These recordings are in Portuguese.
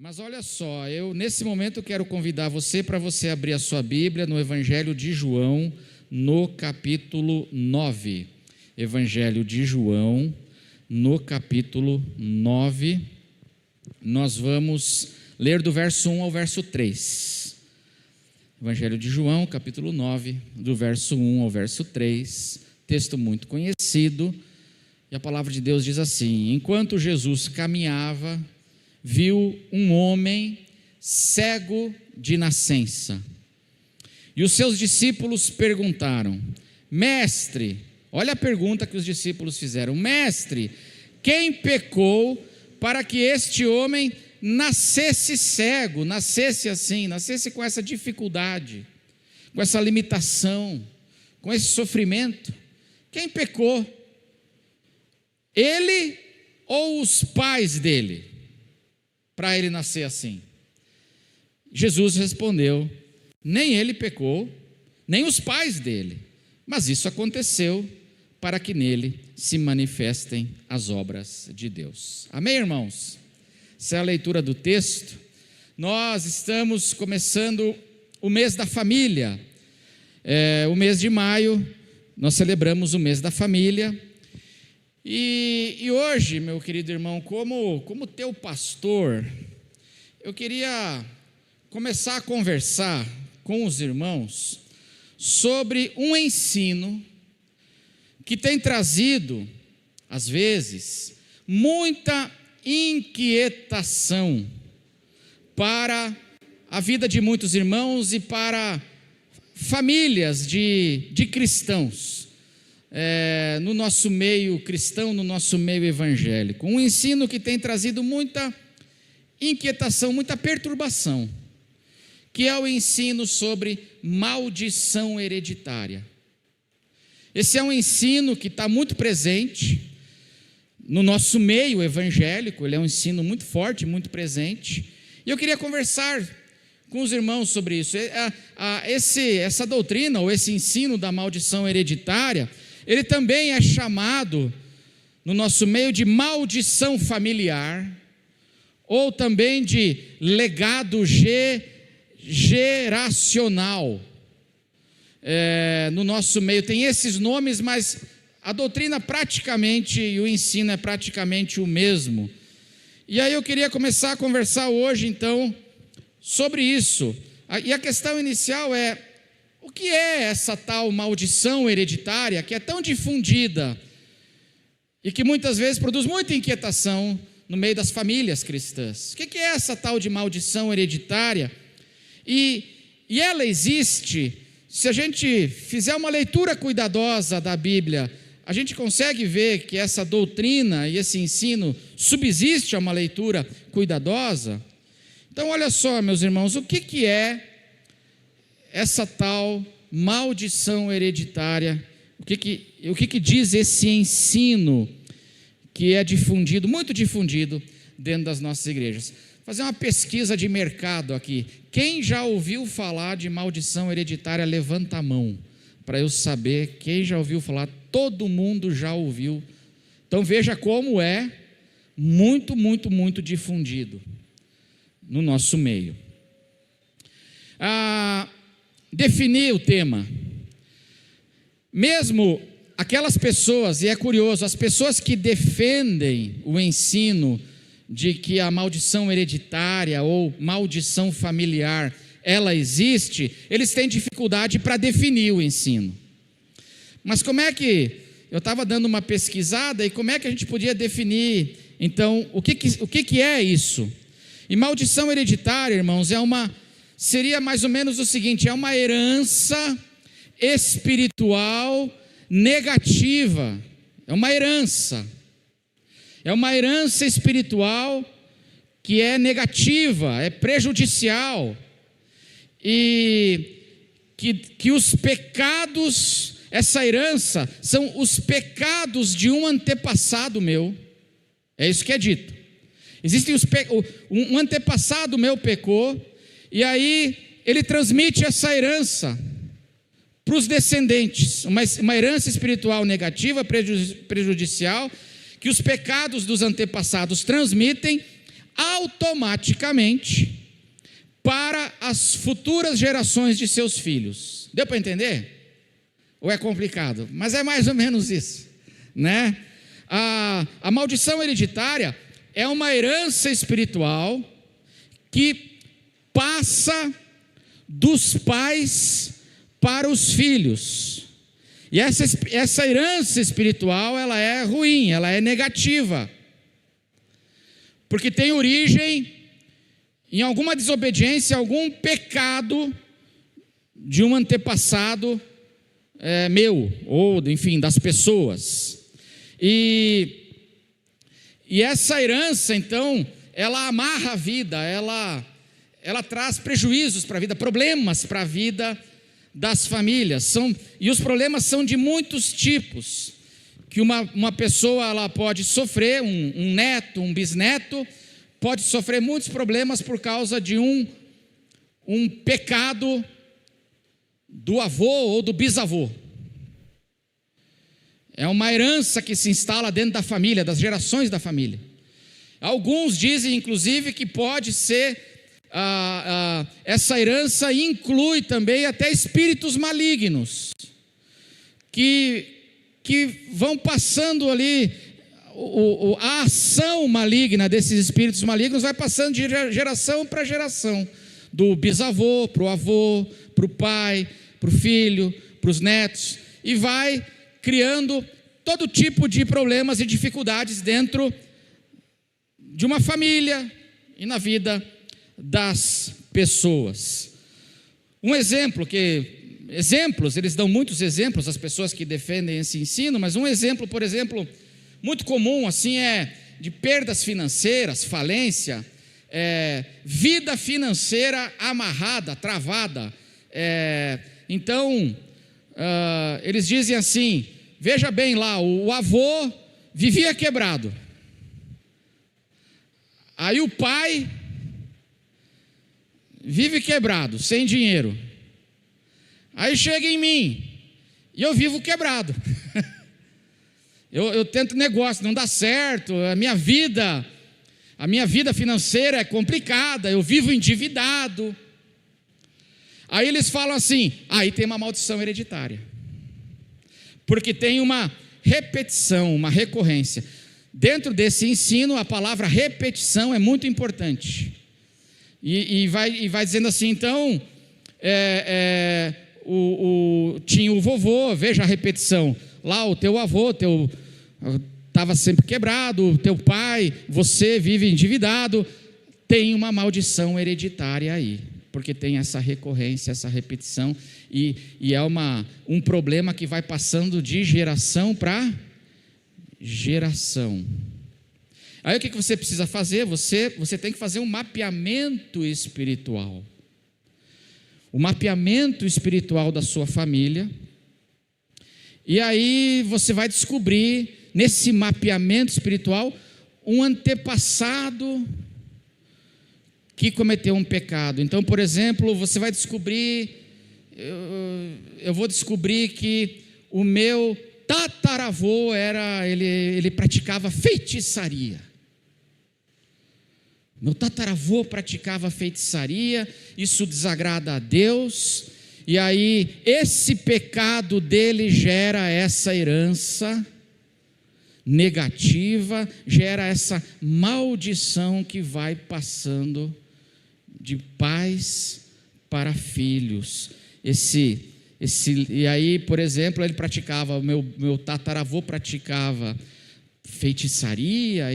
Mas olha só, nesse momento quero convidar você para você abrir a sua Bíblia no Evangelho de João, no capítulo 9. Evangelho de João, no capítulo 9. Nós vamos ler do verso 1 ao verso 3. Evangelho de João, capítulo 9, do verso 1 ao verso 3. Texto muito conhecido. E a palavra de Deus diz assim: enquanto Jesus caminhava, viu um homem cego de nascença. E os seus discípulos perguntaram: Mestre, olha a pergunta que os discípulos fizeram: Mestre, quem pecou para que este homem nascesse cego, nascesse assim, nascesse com essa dificuldade, com essa limitação, com esse sofrimento? Quem pecou? Ele ou os pais dele, para ele nascer assim? Jesus respondeu: nem ele pecou, nem os pais dele, mas isso aconteceu para que nele se manifestem as obras de Deus. Amém, irmãos? Essa é a leitura do texto. Nós estamos começando o mês da família. O mês de maio, nós celebramos o mês da família. E hoje, meu querido irmão, como teu pastor, eu queria começar a conversar com os irmãos sobre um ensino que tem trazido, às vezes, muita inquietação para a vida de muitos irmãos e para famílias de cristãos. No nosso meio cristão, no nosso meio evangélico, um ensino que tem trazido muita inquietação, muita perturbação, que é o ensino sobre maldição hereditária. Esse é um ensino que está muito presente no nosso meio evangélico, ele é um ensino muito forte, muito presente, e eu queria conversar com os irmãos sobre isso. Essa doutrina, ou esse ensino da maldição hereditária, ele também é chamado no nosso meio de maldição familiar, ou também de legado geracional. No nosso meio tem esses nomes, mas a doutrina praticamente e o ensino é praticamente o mesmo. E aí eu queria começar a conversar hoje então sobre isso. E a questão inicial é: o que é essa tal maldição hereditária que é tão difundida e que muitas vezes produz muita inquietação no meio das famílias cristãs? O que é essa tal de maldição hereditária? E ela existe. Se a gente fizer uma leitura cuidadosa da Bíblia, a gente consegue ver que essa doutrina e esse ensino subsiste a uma leitura cuidadosa. Então olha só, meus irmãos, o que é essa tal maldição hereditária? O que diz esse ensino que é difundido, muito difundido dentro das nossas igrejas? Fazer uma pesquisa de mercado aqui. Quem já ouviu falar de maldição hereditária, levanta a mão, para eu saber quem já ouviu falar. Todo mundo já ouviu. Então veja como é muito, muito, muito difundido no nosso meio. Definir o tema. Mesmo aquelas pessoas, e é curioso, as pessoas que defendem o ensino de que a maldição hereditária ou maldição familiar, ela existe, eles têm dificuldade para definir o ensino. Mas como é que, eu estava dando uma pesquisada, e como é que a gente podia definir, então, o que é isso? E maldição hereditária, irmãos, seria mais ou menos o seguinte: é uma herança espiritual negativa, é uma herança espiritual que é negativa, é prejudicial, e que os pecados, essa herança, são os pecados de um antepassado meu. É isso que é dito. Existem um antepassado meu pecou, e aí ele transmite essa herança para os descendentes, uma herança espiritual negativa, prejudicial, que os pecados dos antepassados transmitem automaticamente para as futuras gerações de seus filhos. Deu para entender? Ou é complicado? Mas é mais ou menos isso, né? A maldição hereditária é uma herança espiritual que passa dos pais para os filhos. E essa herança espiritual, ela é ruim, ela é negativa, porque tem origem em alguma desobediência, algum pecado de um antepassado meu, ou enfim, das pessoas. E essa herança, então, ela amarra a vida, ela traz prejuízos para a vida, problemas para a vida das famílias. E os problemas são de muitos tipos, que uma pessoa ela pode sofrer, um neto, um bisneto, pode sofrer muitos problemas por causa de um pecado do avô ou do bisavô. É uma herança que se instala dentro da família, das gerações da família. Alguns dizem, inclusive, que pode ser, essa herança inclui também até espíritos malignos, que vão passando ali, a ação maligna desses espíritos malignos vai passando de geração para geração, do bisavô para o avô, para o pai, para o filho, para os netos, e vai criando todo tipo de problemas e dificuldades dentro de uma família e na vida das pessoas. Um exemplo eles dão muitos exemplos, as pessoas que defendem esse ensino, mas um exemplo, por exemplo, muito comum assim é de perdas financeiras, falência, vida financeira amarrada, travada. Então, eles dizem assim, veja bem lá, o avô vivia quebrado, aí o pai vive quebrado, sem dinheiro, aí chega em mim, e eu vivo quebrado, eu tento negócio, não dá certo, a minha vida financeira é complicada, eu vivo endividado. Aí eles falam assim, aí tem uma maldição hereditária, porque tem uma repetição, uma recorrência. Dentro desse ensino, a palavra repetição é muito importante, e vai dizendo assim, então, tinha o vovô, veja a repetição, lá o teu avô, estava sempre quebrado, o teu pai, você vive endividado, tem uma maldição hereditária aí, porque tem essa recorrência, essa repetição, e é um problema que vai passando de geração para geração. Aí o que você precisa fazer? Você tem que fazer um mapeamento espiritual. O mapeamento espiritual da sua família, e aí você vai descobrir, nesse mapeamento espiritual, um antepassado que cometeu um pecado. Então, por exemplo, você vai descobrir, eu vou descobrir que o meu tataravô ele praticava feitiçaria. Meu tataravô praticava feitiçaria, isso desagrada a Deus, e aí esse pecado dele gera essa herança negativa, gera essa maldição que vai passando de pais para filhos. E aí, por exemplo, ele praticava, meu tataravô praticava feitiçaria,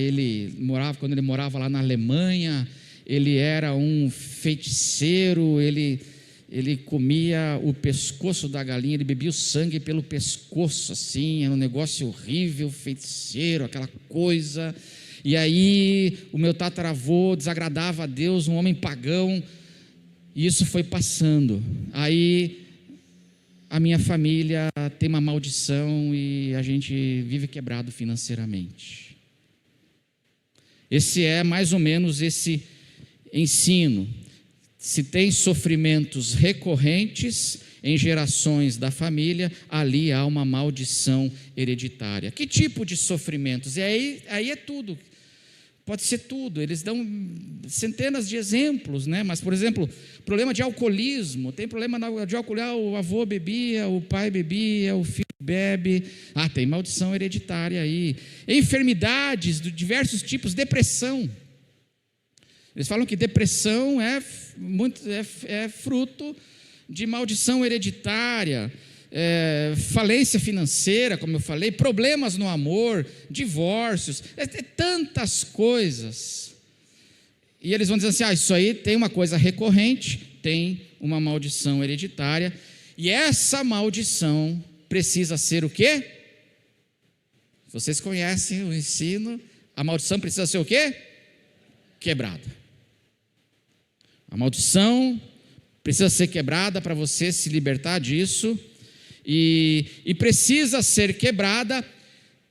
quando ele morava lá na Alemanha, ele era um feiticeiro, ele comia o pescoço da galinha, ele bebia o sangue pelo pescoço, assim, era um negócio horrível, feiticeiro, aquela coisa. E aí o meu tataravô desagradava a Deus, um homem pagão, e isso foi passando. Aí a minha família tem uma maldição e a gente vive quebrado financeiramente. Esse é mais ou menos esse ensino. Se tem sofrimentos recorrentes em gerações da família, ali há uma maldição hereditária. Que tipo de sofrimentos? E aí é tudo. pode ser tudo. Eles dão centenas de exemplos, né? Mas, por exemplo, problema de alcoolismo. Tem problema de alcoolismo, o avô bebia, o pai bebia, o filho bebe. Tem maldição hereditária aí. Enfermidades de diversos tipos, depressão. Eles falam que depressão é fruto de maldição hereditária. Falência financeira, como eu falei, problemas no amor, divórcios, tantas coisas. E eles vão dizer assim: isso aí tem uma coisa recorrente, tem uma maldição hereditária, e essa maldição precisa ser o quê? Vocês conhecem o ensino, a maldição precisa ser o quê? Quebrada. A maldição precisa ser quebrada para você se libertar disso. E precisa ser quebrada,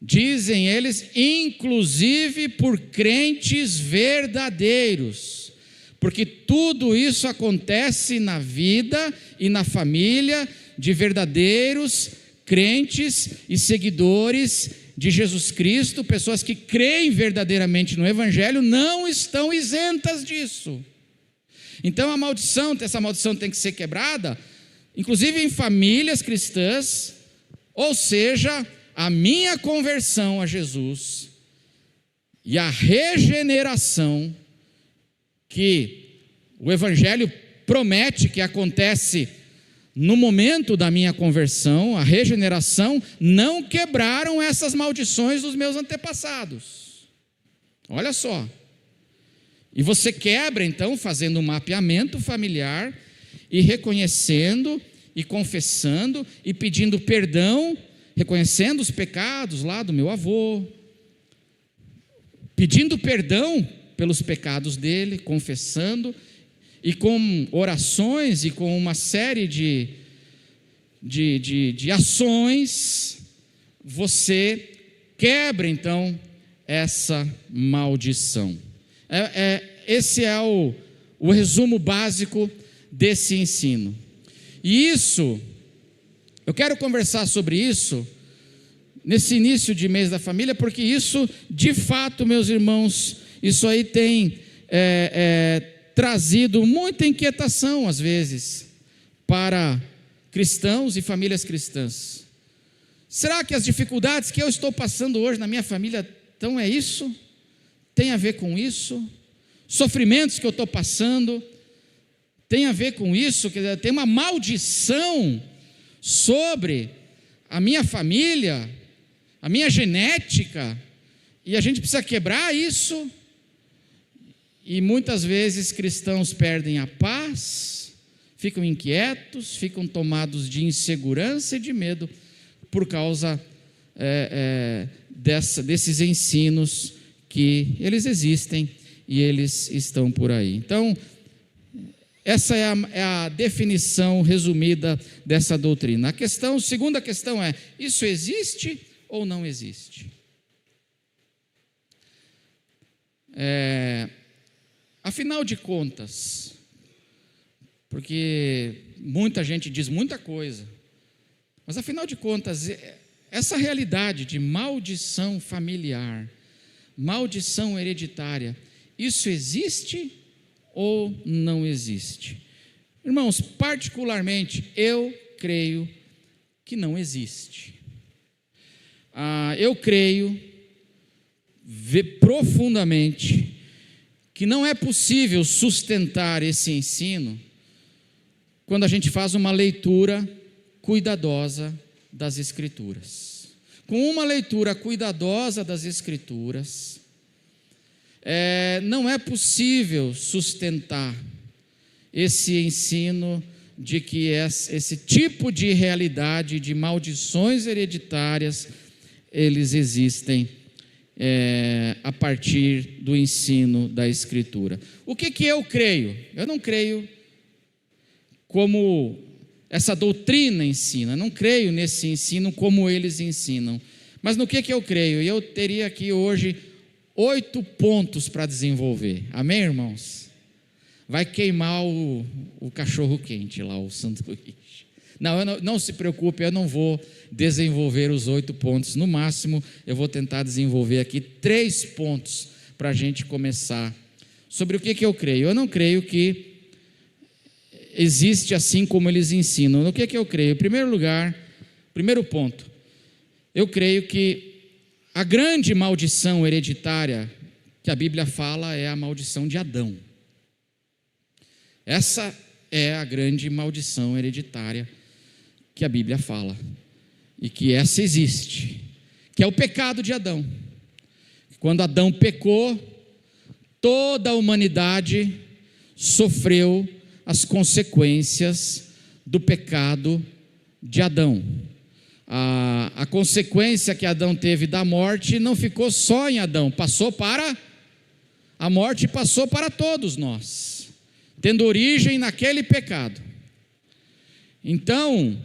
dizem eles, inclusive por crentes verdadeiros, porque tudo isso acontece na vida e na família de verdadeiros crentes e seguidores de Jesus Cristo. Pessoas que creem verdadeiramente no Evangelho não estão isentas disso. Então essa maldição tem que ser quebrada, inclusive em famílias cristãs, ou seja, a minha conversão a Jesus e a regeneração que o Evangelho promete que acontece no momento da minha conversão, a regeneração, não quebraram essas maldições dos meus antepassados. Olha só. E você quebra então fazendo um mapeamento familiar, e reconhecendo, e confessando, e pedindo perdão, reconhecendo os pecados lá do meu avô, pedindo perdão pelos pecados dele, confessando, e com orações, e com uma série de ações, você quebra então essa maldição. Esse é o resumo básico desse ensino. E isso, eu quero conversar sobre isso nesse início de mês da família, porque isso, de fato, meus irmãos, isso aí tem trazido muita inquietação, às vezes, para cristãos e famílias cristãs. Será que as dificuldades que eu estou passando hoje na minha família, então é isso? Tem a ver com isso? Sofrimentos que eu estou passando tem a ver com isso? Tem uma maldição sobre a minha família, a minha genética, e a gente precisa quebrar isso. E muitas vezes cristãos perdem a paz, ficam inquietos, ficam tomados de insegurança e de medo por causa desses ensinos que eles existem e eles estão por aí. Então, essa é a definição resumida dessa doutrina. Segunda questão é: isso existe ou não existe? Afinal de contas, porque muita gente diz muita coisa, mas afinal de contas, essa realidade de maldição familiar, maldição hereditária, isso existe ou não existe? Irmãos, particularmente, eu creio que não existe. Eu creio profundamente que não é possível sustentar esse ensino quando a gente faz uma leitura cuidadosa das Escrituras. Com uma leitura cuidadosa das Escrituras, não é possível sustentar esse ensino de que esse tipo de realidade, de maldições hereditárias, eles existem a partir do ensino da Escritura. O que eu creio? Eu não creio como essa doutrina ensina, não creio nesse ensino como eles ensinam. Mas no que eu creio? E eu teria aqui hoje 8 pontos para desenvolver. Amém, irmãos? Vai queimar o cachorro quente lá, o sanduíche. Não se preocupe, eu não vou desenvolver os 8 pontos. No máximo, eu vou tentar desenvolver aqui 3 pontos para a gente começar. Sobre o que eu creio? Eu não creio que existe assim como eles ensinam. No que eu creio? Em primeiro lugar, primeiro ponto, eu creio que a grande maldição hereditária que a Bíblia fala é a maldição de Adão. Essa é a grande maldição hereditária que a Bíblia fala, e que essa existe, que é o pecado de Adão. Quando Adão pecou, toda a humanidade sofreu as consequências do pecado de Adão. A consequência que Adão teve da morte não ficou só em Adão, a morte passou para todos nós, tendo origem naquele pecado. Então,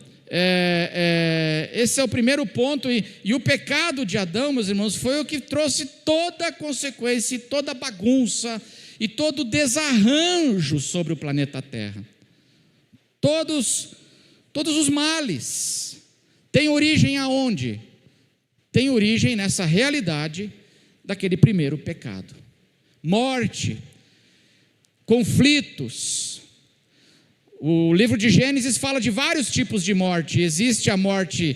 esse é o primeiro ponto, e o pecado de Adão, meus irmãos, foi o que trouxe toda a consequência, e toda a bagunça, e todo o desarranjo sobre o planeta Terra. Todos os males têm origem aonde? Tem origem nessa realidade daquele primeiro pecado. Morte, conflitos. O livro de Gênesis fala de vários tipos de morte. Existe a morte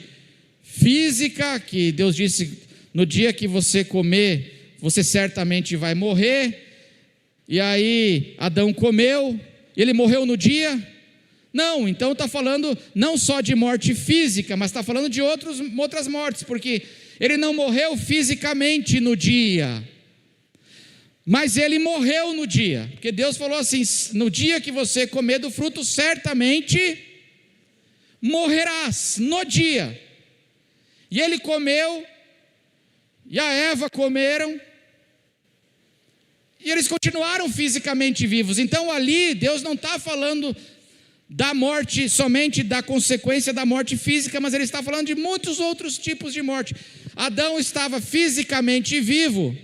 física, que Deus disse, no dia que você comer, você certamente vai morrer. E aí Adão comeu, ele morreu no dia? Não, então está falando não só de morte física, mas está falando de outras mortes, porque ele não morreu fisicamente no dia, mas ele morreu no dia, porque Deus falou assim: no dia que você comer do fruto, certamente morrerás, no dia. E ele comeu, e a Eva comeram, e eles continuaram fisicamente vivos. Então ali Deus não está falando da morte, somente da consequência da morte física, mas ele está falando de muitos outros tipos de morte. Adão estava fisicamente vivo,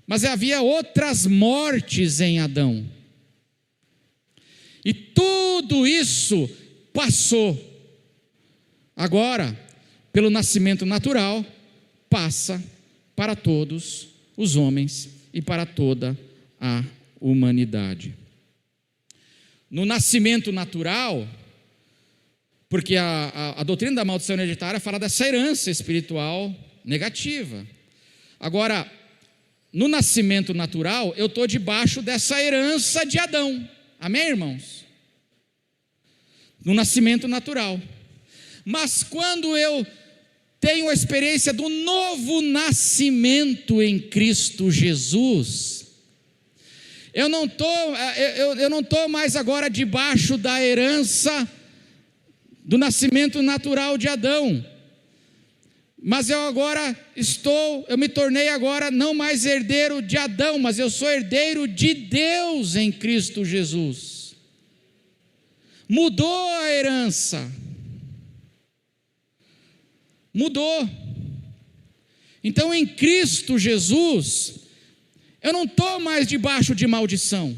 mas havia outras mortes em Adão. E tudo isso passou. Agora, pelo nascimento natural, passa para todos os homens e para toda a humanidade. No nascimento natural, porque a doutrina da maldição hereditária fala dessa herança espiritual negativa. Agora, no nascimento natural, eu estou debaixo dessa herança de Adão. Amém, irmãos? No nascimento natural. Mas quando eu tenho a experiência do novo nascimento em Cristo Jesus, eu não estou mais agora debaixo da herança do nascimento natural de Adão, mas eu me tornei agora não mais herdeiro de Adão, mas eu sou herdeiro de Deus em Cristo Jesus. Mudou a herança, mudou. Então em Cristo Jesus, eu não estou mais debaixo de maldição,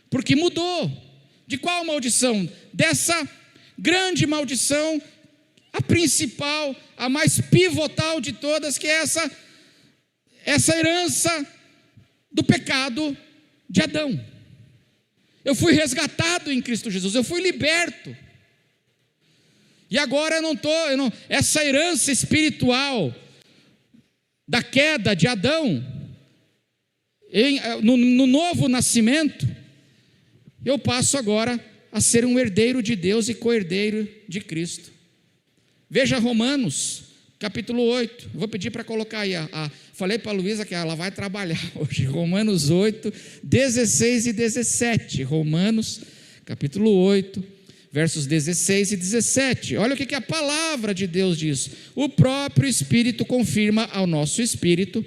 porque mudou. De qual maldição? Dessa grande maldição, a principal, a mais pivotal de todas, que é essa herança do pecado de Adão. Eu fui resgatado em Cristo Jesus, eu fui liberto. E agora essa herança espiritual da queda de Adão, no novo nascimento, eu passo agora a ser um herdeiro de Deus e co-herdeiro de Cristo. Veja Romanos, capítulo 8, vou pedir para colocar aí, falei para a Luísa que ela vai trabalhar hoje, Romanos 8, 16 e 17, Romanos, capítulo 8, versos 16 e 17, olha o que a palavra de Deus diz: o próprio Espírito confirma ao nosso espírito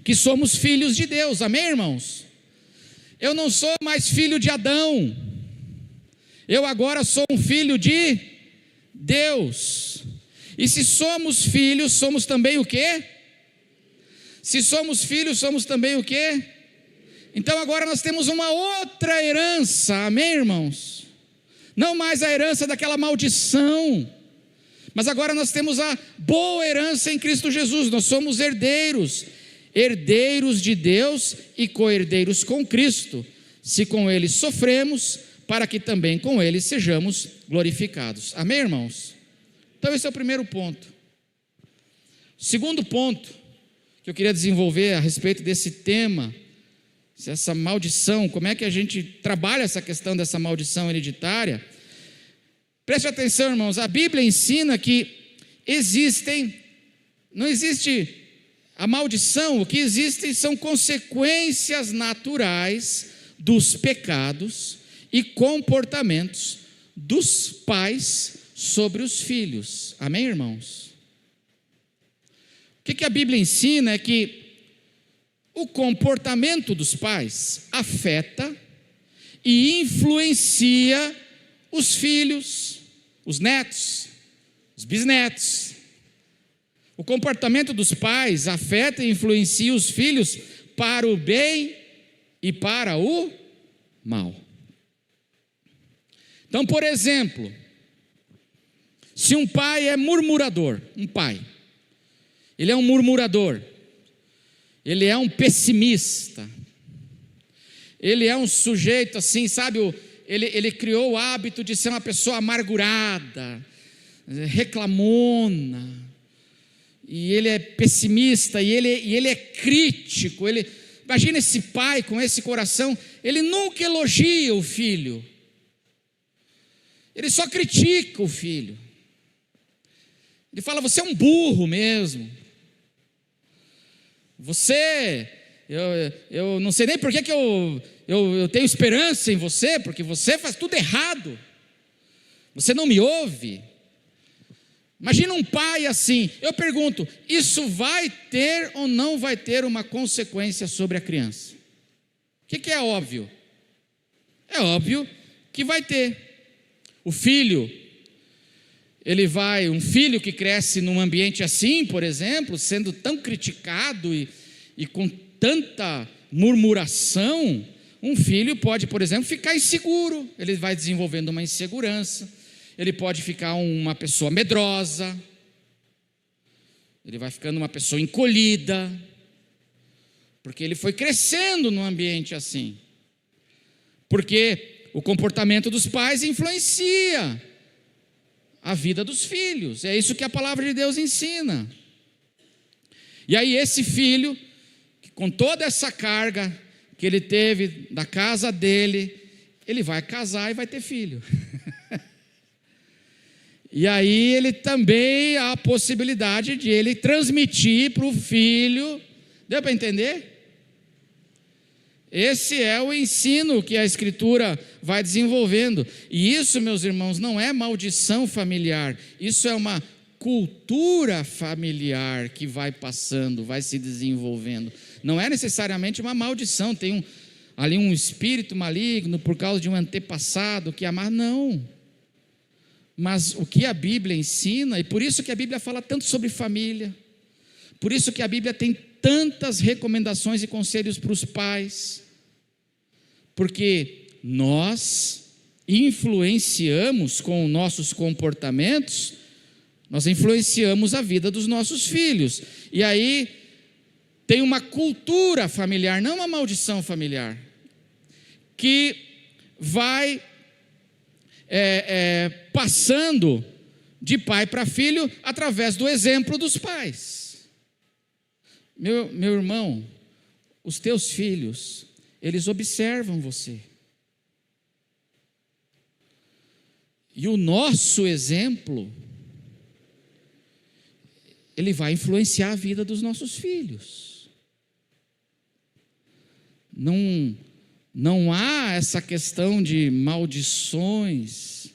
que somos filhos de Deus, amém, irmãos? Eu não sou mais filho de Adão, eu agora sou um filho de Deus. E se somos filhos, somos também o quê? Se somos filhos, somos também o quê? Então agora nós temos uma outra herança, amém, irmãos? Não mais a herança daquela maldição, Mas agora nós temos a boa herança em Cristo Jesus, nós somos herdeiros, herdeiros de Deus e co-herdeiros com Cristo, se com Ele sofremos, para que também com Ele sejamos glorificados. Amém, irmãos? Então esse é o primeiro ponto. Segundo ponto que eu queria desenvolver a respeito desse tema, essa maldição, como é que a gente trabalha essa questão dessa maldição hereditária? Preste atenção, irmãos, a Bíblia ensina que não existe a maldição, o que existe são consequências naturais dos pecados e comportamentos dos pais sobre os filhos. Amém, irmãos? O que a Bíblia ensina é que o comportamento dos pais afeta e influencia os filhos, os netos, os bisnetos. O comportamento dos pais afeta e influencia os filhos para o bem e para o mal. Então, por exemplo, se um pai é murmurador, ele é um murmurador, ele é um pessimista, ele é um sujeito assim, sabe, ele criou o hábito de ser uma pessoa amargurada, reclamona, e ele é pessimista, e ele é crítico. Imagina esse pai com esse coração, ele nunca elogia o filho, ele só critica o filho, ele fala: você é um burro mesmo, eu não sei nem por que eu tenho esperança em você, porque você faz tudo errado, você não me ouve. Imagina um pai assim. Eu pergunto, isso vai ter ou não vai ter uma consequência sobre a criança? O que é óbvio? É óbvio que vai ter. O filho, um filho que cresce num ambiente assim, por exemplo, sendo tão criticado e com tanta murmuração, um filho pode, por exemplo, ficar inseguro, ele vai desenvolvendo uma insegurança, ele pode ficar uma pessoa medrosa, ele vai ficando uma pessoa encolhida, porque ele foi crescendo num ambiente assim, porque o comportamento dos pais influencia a vida dos filhos. É isso que a palavra de Deus ensina. E aí esse filho, com toda essa carga que ele teve da casa dele, ele vai casar e vai ter filho. E aí ele também há a possibilidade de ele transmitir para o filho. Deu para entender? Esse é o ensino que a Escritura vai desenvolvendo. E isso, meus irmãos, não é maldição familiar. Isso é uma cultura familiar que vai passando, vai se desenvolvendo. Não é necessariamente uma maldição. Tem ali um espírito maligno por causa de um antepassado que amarra. Não. Mas o que a Bíblia ensina, e por isso que a Bíblia fala tanto sobre família, por isso que a Bíblia tem tantas recomendações e conselhos para os pais, porque nós influenciamos com nossos comportamentos, nós influenciamos a vida dos nossos filhos, e aí tem uma cultura familiar, não uma maldição familiar, que vai passando de pai para filho através do exemplo dos pais. Meu irmão, os teus filhos, eles observam você. E o nosso exemplo, ele vai influenciar a vida dos nossos filhos. Não há essa questão de maldições,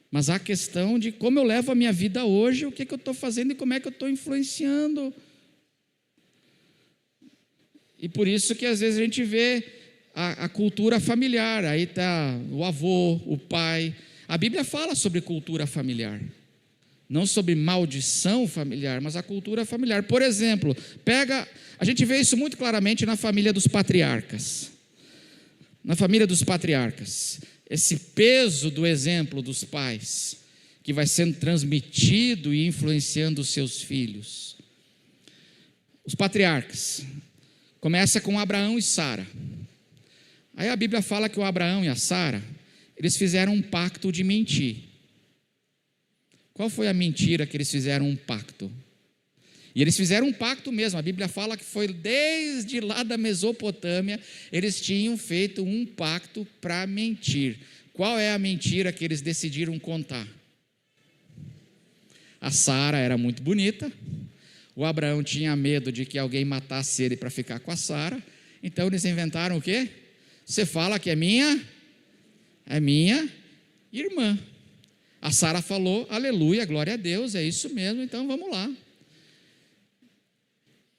mas há a questão de como eu levo a minha vida hoje, o que eu estou fazendo e como é que eu estou influenciando. E por isso que às vezes a gente vê a cultura familiar, aí está o avô, o pai. A Bíblia fala sobre cultura familiar, não sobre maldição familiar, mas a cultura familiar. Por exemplo, a gente vê isso muito claramente na família dos patriarcas. Na família dos patriarcas, esse peso do exemplo dos pais, que vai sendo transmitido e influenciando os seus filhos. Os patriarcas. Começa com Abraão e Sara. Aí a Bíblia fala que o Abraão e a Sara, eles fizeram um pacto de mentir. Qual foi a mentira que eles fizeram um pacto? E eles fizeram um pacto mesmo, a Bíblia fala que foi desde lá da Mesopotâmia, eles tinham feito um pacto para mentir. Qual é a mentira que eles decidiram contar? A Sara era muito bonita, o Abraão tinha medo de que alguém matasse ele para ficar com a Sara, então eles inventaram o quê? Você fala que é minha irmã. A Sara falou, aleluia, glória a Deus, é isso mesmo, então vamos lá.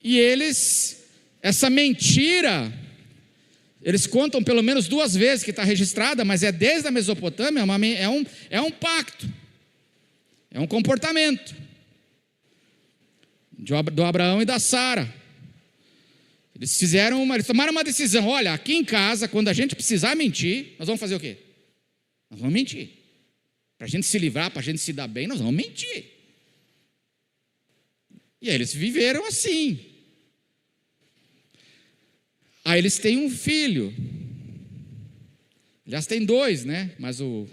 E essa mentira, eles contam pelo menos 2 vezes que está registrada, mas é desde a Mesopotâmia, é um pacto, é um comportamento do Abraão e da Sara. Eles tomaram uma decisão, olha, aqui em casa, quando a gente precisar mentir, nós vamos fazer o quê? Nós vamos mentir. Para a gente se livrar, para a gente se dar bem, nós vamos mentir. E aí eles viveram assim. Aí eles têm um filho. Aliás, tem 2, né? Mas o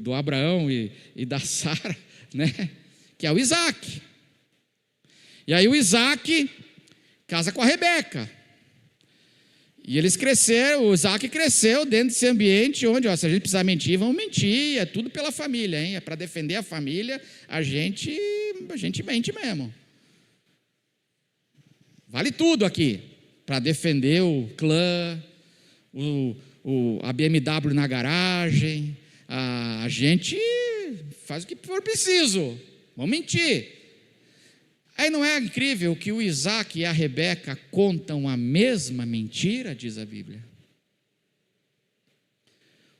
do Abraão e da Sara, né? Que é o Isaac. E aí o Isaac casa com a Rebeca. E eles cresceram, o Isaac cresceu dentro desse ambiente onde, se a gente precisar mentir, vamos mentir, é tudo pela família, hein? É para defender a família, a gente mente mesmo. Vale tudo aqui, para defender o clã, a BMW na garagem, a gente faz o que for preciso, vamos mentir. Aí não é incrível que o Isaac e a Rebeca contam a mesma mentira, diz a Bíblia?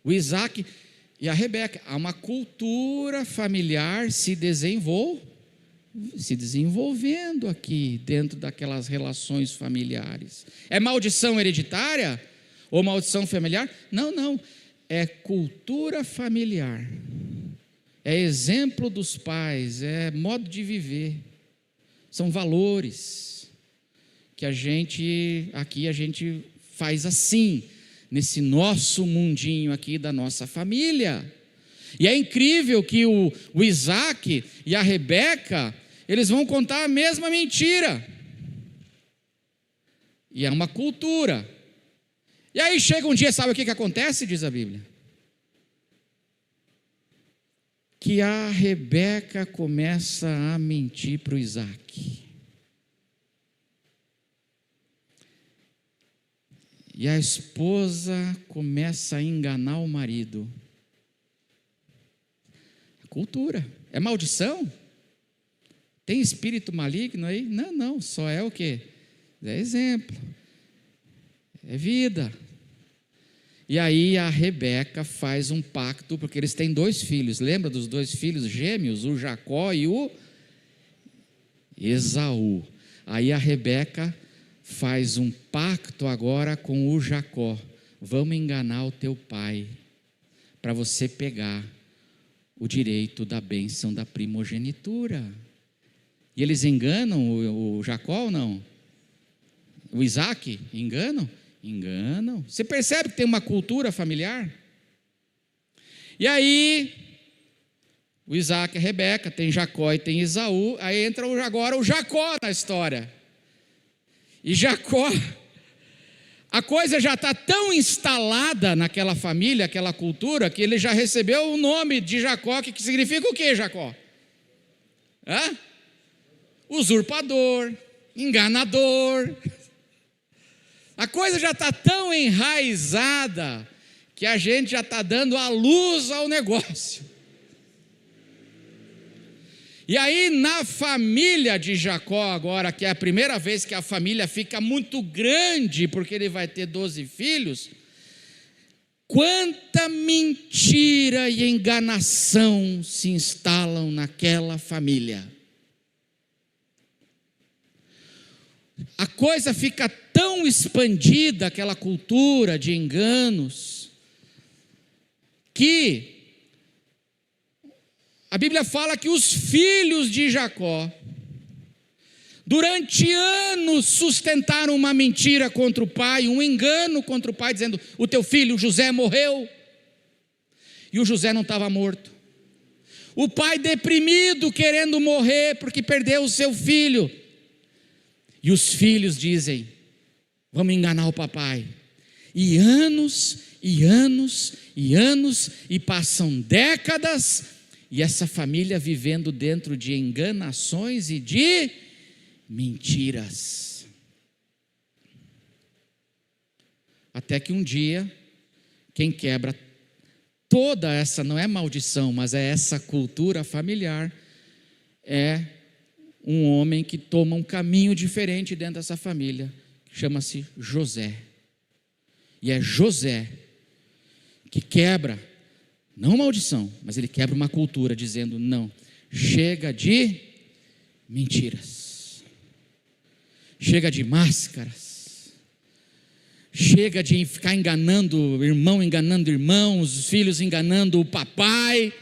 O Isaac e a Rebeca, há uma cultura familiar se desenvolvendo aqui, dentro daquelas relações familiares. É maldição hereditária? Ou maldição familiar? Não, é cultura familiar. É exemplo dos pais, é modo de viver. São valores que a gente faz assim, nesse nosso mundinho aqui da nossa família. E é incrível que o Isaac e a Rebeca, eles vão contar a mesma mentira. E é uma cultura. E aí chega um dia, sabe o que acontece, diz a Bíblia? Que a Rebeca começa a mentir para o Isaac. E a esposa começa a enganar o marido. Cultura. É maldição? Tem espírito maligno aí? Não, só é o quê? É exemplo. É vida. E aí a Rebeca faz um pacto, porque eles têm 2 filhos, lembra dos 2 filhos gêmeos, o Jacó e o Esaú. Aí a Rebeca faz um pacto agora com o Jacó, vamos enganar o teu pai, para você pegar o direito da bênção da primogenitura. E eles enganam o Jacó ou não? O Isaac, enganam? Enganam. Você percebe que tem uma cultura familiar? E aí, o Isaac e a Rebeca, tem Jacó e tem Esaú, aí entra agora o Jacó na história. E Jacó, a coisa já está tão instalada naquela família, aquela cultura, que ele já recebeu o nome de Jacó, que significa o que, Jacó? Usurpador, enganador. A coisa já está tão enraizada que a gente já está dando a luz ao negócio. E aí na família de Jacó agora, que é a primeira vez que a família fica muito grande, porque ele vai ter 12 filhos, quanta mentira e enganação se instalam naquela família. A coisa fica tão expandida, aquela cultura de enganos, que a Bíblia fala que os filhos de Jacó, durante anos, sustentaram uma mentira contra o pai, um engano contra o pai, dizendo: o teu filho José morreu. E o José não estava morto. O pai deprimido, querendo morrer, porque perdeu o seu filho. E os filhos dizem: vamos enganar o papai. E anos, e anos, e anos, e passam décadas, e essa família vivendo dentro de enganações e de mentiras. Até que um dia, quem quebra toda essa, não é maldição, mas é essa cultura familiar, é um homem que toma um caminho diferente dentro dessa família, chama-se José. E é José que quebra, não maldição, mas ele quebra uma cultura, dizendo: não, chega de mentiras, chega de máscaras, chega de ficar enganando o irmão, enganando o irmão, os filhos enganando o papai.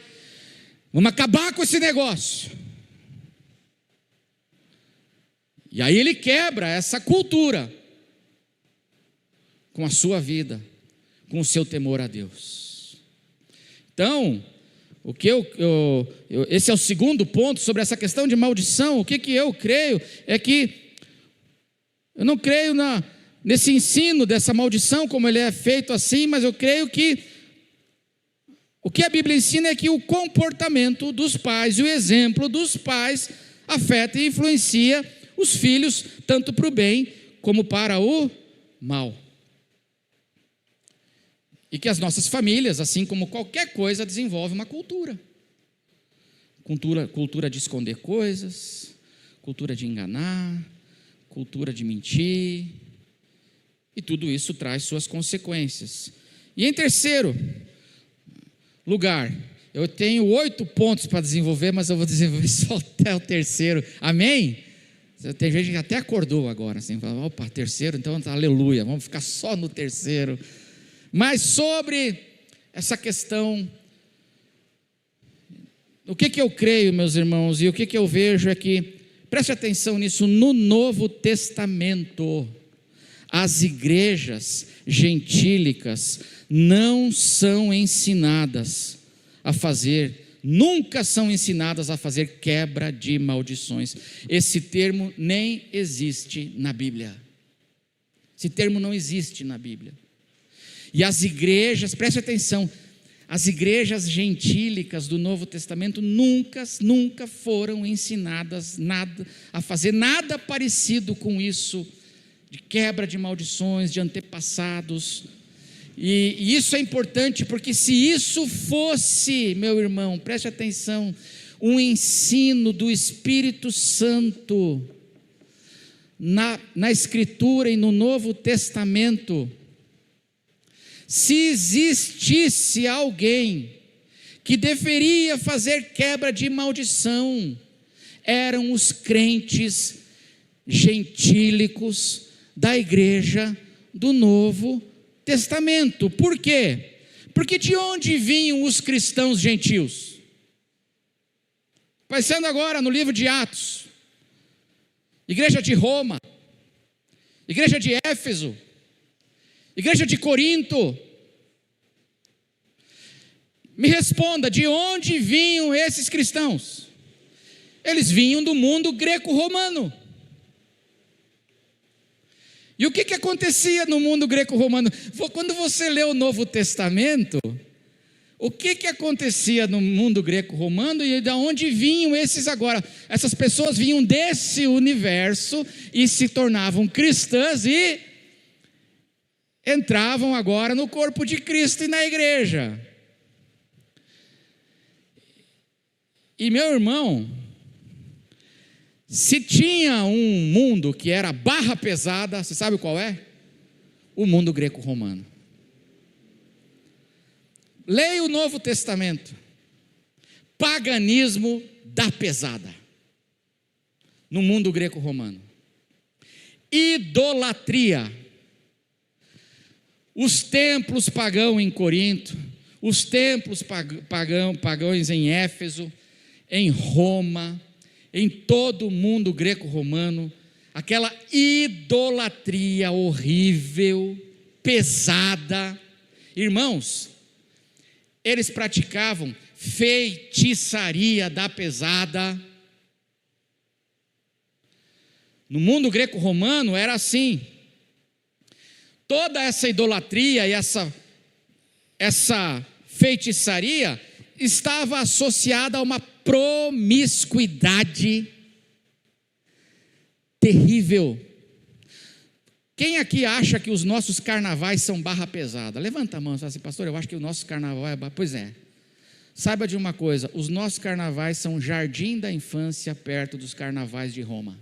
Vamos acabar com esse negócio. E aí ele quebra essa cultura com a sua vida, com o seu temor a Deus. Então, o que esse é o segundo ponto sobre essa questão de maldição. O que eu creio é que eu não creio nesse ensino dessa maldição, como ele é feito assim, mas eu creio que o que a Bíblia ensina é que o comportamento dos pais e o exemplo dos pais afeta e influencia os filhos, tanto para o bem como para o mal. E que as nossas famílias, assim como qualquer coisa, desenvolvem uma cultura. Cultura de esconder coisas, cultura de enganar, cultura de mentir. E tudo isso traz suas consequências. E em terceiro lugar, eu tenho 8 pontos para desenvolver, mas eu vou desenvolver só até o terceiro. Amém? Tem gente que até acordou agora, assim, fala: opa, terceiro, então aleluia, vamos ficar só no terceiro. Mas sobre essa questão, o que eu creio, meus irmãos, e o que eu vejo é que, preste atenção nisso, no Novo Testamento, as igrejas gentílicas não são ensinadas a fazer, nunca são ensinadas a fazer quebra de maldições. Esse termo nem existe na Bíblia. Esse termo não existe na Bíblia. E as igrejas, preste atenção, as igrejas gentílicas do Novo Testamento nunca foram ensinadas a fazer nada parecido com isso, de quebra de maldições, de antepassados. E isso é importante, porque se isso fosse, meu irmão, preste atenção, um ensino do Espírito Santo na Escritura e no Novo Testamento, se existisse alguém que deveria fazer quebra de maldição, eram os crentes gentílicos da igreja do Novo Testamento. Por quê? Porque de onde vinham os cristãos gentios? Passando agora no livro de Atos, igreja de Roma, igreja de Éfeso, igreja de Corinto. Me responda, de onde vinham esses cristãos? Eles vinham do mundo greco-romano. E o que acontecia no mundo greco-romano? Quando você lê o Novo Testamento, o que acontecia no mundo greco-romano e de onde vinham esses agora? Essas pessoas vinham desse universo e se tornavam cristãs e entravam agora no corpo de Cristo e na igreja. E meu irmão, se tinha um mundo que era barra pesada, você sabe qual é? O mundo greco-romano. Leia o Novo Testamento. Paganismo da pesada no mundo greco-romano. Idolatria. Os templos pagãos em Corinto, os templos pagãos em Éfeso, em Roma, em todo o mundo greco-romano, aquela idolatria horrível, pesada. Irmãos, eles praticavam feitiçaria da pesada. No mundo greco-romano era assim. Toda essa idolatria e essa feitiçaria estava associada a uma promiscuidade terrível. Quem aqui acha que os nossos carnavais são barra pesada? Levanta a mão e fala assim: pastor, eu acho que o nosso carnaval é barra. Pois é. Saiba de uma coisa, os nossos carnavais são jardim da infância perto dos carnavais de Roma.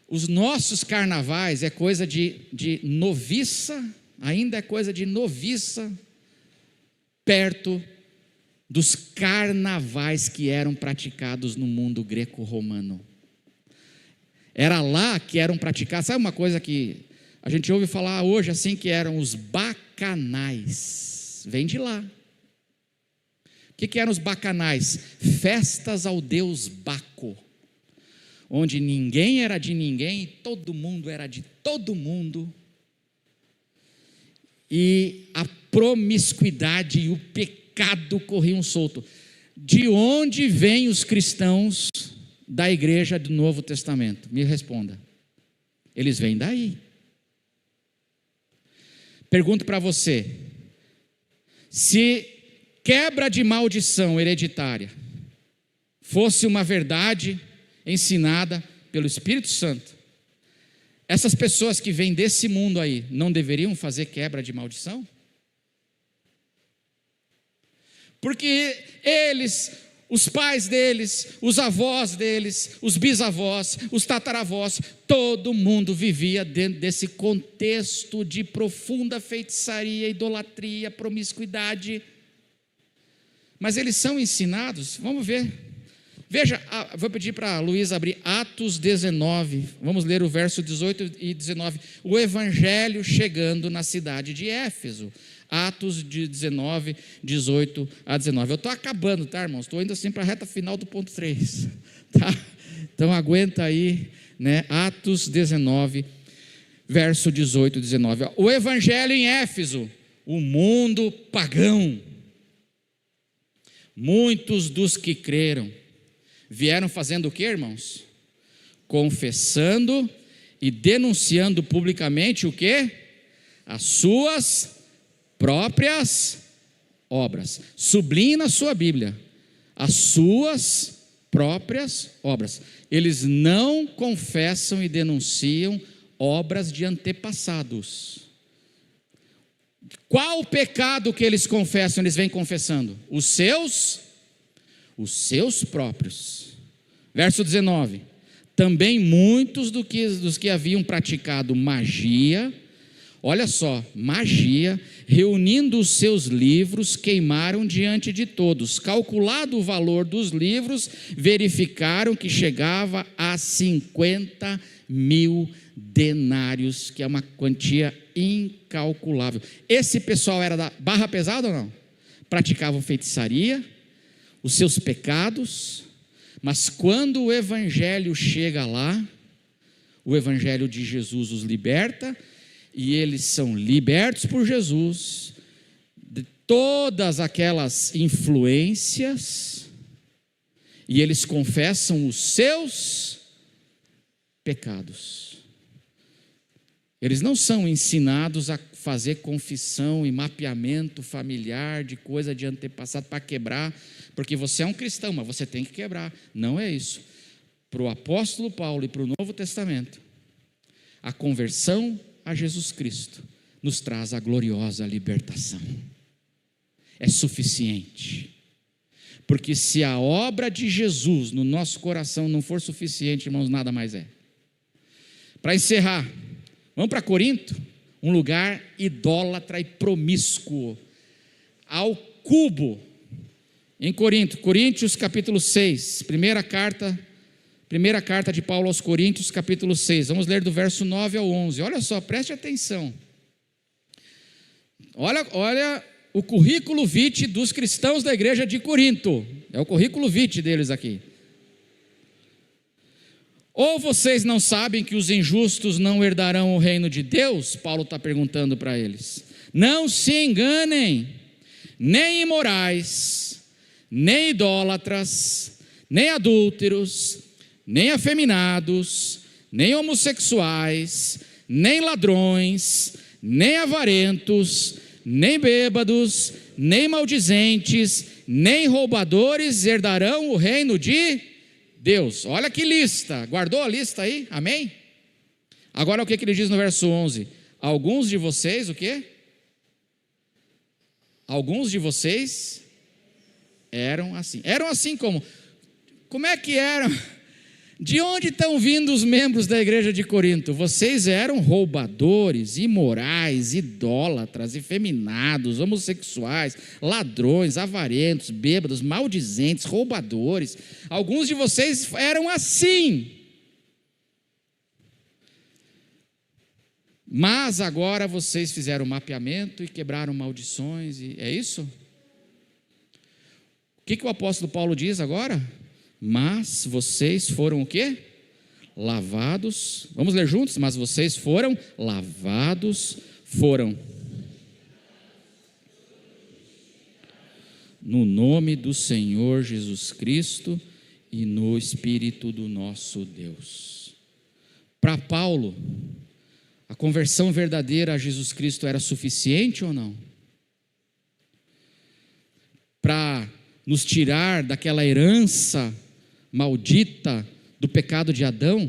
Os nossos carnavais é coisa de noviça, ainda é coisa de noviça, perto dos carnavais que eram praticados no mundo greco-romano. Era lá que eram praticados. Sabe uma coisa que a gente ouve falar hoje assim, que eram os bacanais? Vem de lá. O que eram os bacanais? Festas ao deus Baco, onde ninguém era de ninguém e todo mundo era de todo mundo. E a promiscuidade e o pecado corriam solto. De onde vêm os cristãos da igreja do Novo Testamento? Me responda. Eles vêm daí. Pergunto para você: se quebra de maldição hereditária fosse uma verdade ensinada pelo Espírito Santo, essas pessoas que vêm desse mundo aí não deveriam fazer quebra de maldição? Porque eles, os pais deles, os avós deles, os bisavós, os tataravós, todo mundo vivia dentro desse contexto de profunda feitiçaria, idolatria, promiscuidade. Mas eles são ensinados, vamos ver. Veja, vou pedir para a Luísa abrir Atos 19, vamos ler o verso 18 e 19. O evangelho chegando na cidade de Éfeso. Atos de 19, 18 a 19. Eu estou acabando, tá, irmãos? Estou indo assim para a reta final do ponto 3. Tá? Então aguenta aí, né? Atos 19, verso 18 e 19. O evangelho em Éfeso, o mundo pagão. Muitos dos que creram vieram fazendo o que, irmãos? Confessando e denunciando publicamente o que? As suas próprias obras. Sublinhe na sua Bíblia: as suas próprias obras. Eles não confessam e denunciam obras de antepassados. Qual o pecado que eles confessam, eles vêm confessando? Os seus próprios. Verso 19. Também muitos dos que haviam praticado magia, olha só, magia, reunindo os seus livros, queimaram diante de todos. Calculado o valor dos livros, verificaram que chegava a 50.000 denários, que é uma quantia incalculável. Esse pessoal era da barra pesada ou não? Praticavam feitiçaria, os seus pecados, mas quando o evangelho chega lá, o evangelho de Jesus os liberta, e eles são libertos por Jesus de todas aquelas influências, e eles confessam os seus pecados. Eles não são ensinados a fazer confissão e mapeamento familiar de coisa de antepassado para quebrar, porque você é um cristão, mas você tem que quebrar. Não é isso. Para o apóstolo Paulo e para o Novo Testamento, a conversão a Jesus Cristo nos traz a gloriosa libertação. É suficiente. Porque se a obra de Jesus no nosso coração não for suficiente, irmãos, nada mais é. Para encerrar, vamos para Corinto, um lugar idólatra e promíscuo, ao cubo. Em Coríntios capítulo 6, primeira carta de Paulo aos Coríntios, capítulo 6, vamos ler do verso 9 ao 11, olha só, preste atenção, olha o currículo vitae dos cristãos da igreja de Corinto. É o currículo vitae deles aqui. Ou vocês não sabem que os injustos não herdarão o reino de Deus? Paulo está perguntando para eles. Não se enganem, nem imorais, nem idólatras, nem adúlteros, nem afeminados, nem homossexuais, nem ladrões, nem avarentos, nem bêbados, nem maldizentes, nem roubadores herdarão o reino de Deus. Olha que lista, guardou a lista aí? Amém? Agora o que ele diz no verso 11? Alguns de vocês, o quê? Alguns de vocês eram assim. Eram assim como? Como é que eram? De onde estão vindo os membros da igreja de Corinto? Vocês eram roubadores, imorais, idólatras, efeminados, homossexuais, ladrões, avarentos, bêbados, maldizentes, roubadores. Alguns de vocês eram assim. Mas agora vocês fizeram mapeamento e quebraram maldições. É isso? O que o apóstolo Paulo diz agora? Mas vocês foram o quê? Lavados. Vamos ler juntos? Mas vocês foram lavados, foram no nome do Senhor Jesus Cristo e no Espírito do nosso Deus. Para Paulo, a conversão verdadeira a Jesus Cristo era suficiente ou não? Para nos tirar daquela herança maldita do pecado de Adão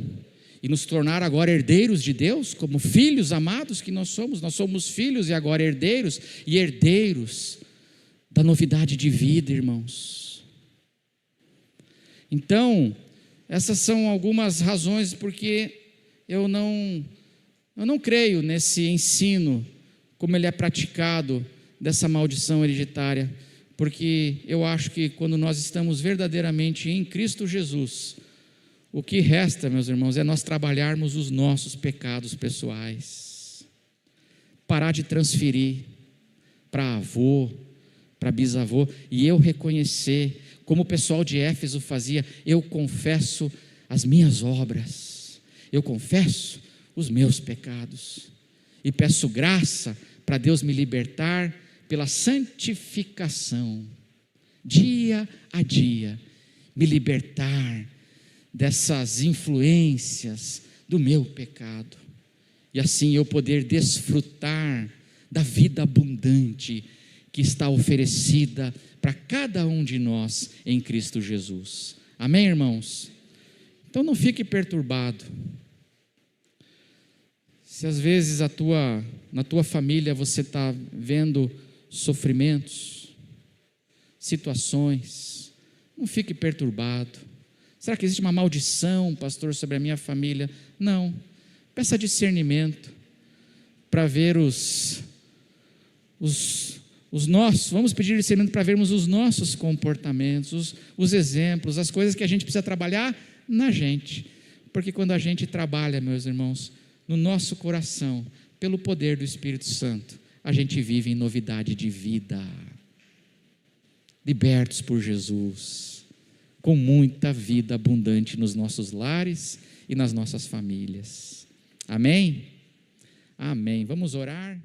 e nos tornar agora herdeiros de Deus, como filhos amados que nós somos filhos e agora herdeiros, e herdeiros da novidade de vida, irmãos. Então, essas são algumas razões porque eu não creio nesse ensino, como ele é praticado, dessa maldição hereditária. Porque eu acho que quando nós estamos verdadeiramente em Cristo Jesus, o que resta, meus irmãos, é nós trabalharmos os nossos pecados pessoais. Parar de transferir para avô, para bisavô, e eu reconhecer, como o pessoal de Éfeso fazia, eu confesso as minhas obras, eu confesso os meus pecados, e peço graça para Deus me libertar pela santificação, dia a dia, me libertar dessas influências do meu pecado, e assim eu poder desfrutar da vida abundante que está oferecida para cada um de nós em Cristo Jesus. Amém, irmãos? Então não fique perturbado. Se às vezes na tua família você está vendo sofrimentos, situações, não fique perturbado. Será que existe uma maldição, pastor, sobre a minha família? Não. Peça discernimento para ver os nossos, vamos pedir discernimento para vermos os nossos comportamentos, os exemplos, as coisas que a gente precisa trabalhar na gente. Porque quando a gente trabalha, meus irmãos, no nosso coração, pelo poder do Espírito Santo, a gente vive em novidade de vida, libertos por Jesus, com muita vida abundante nos nossos lares e nas nossas famílias. Amém? Amém. Vamos orar.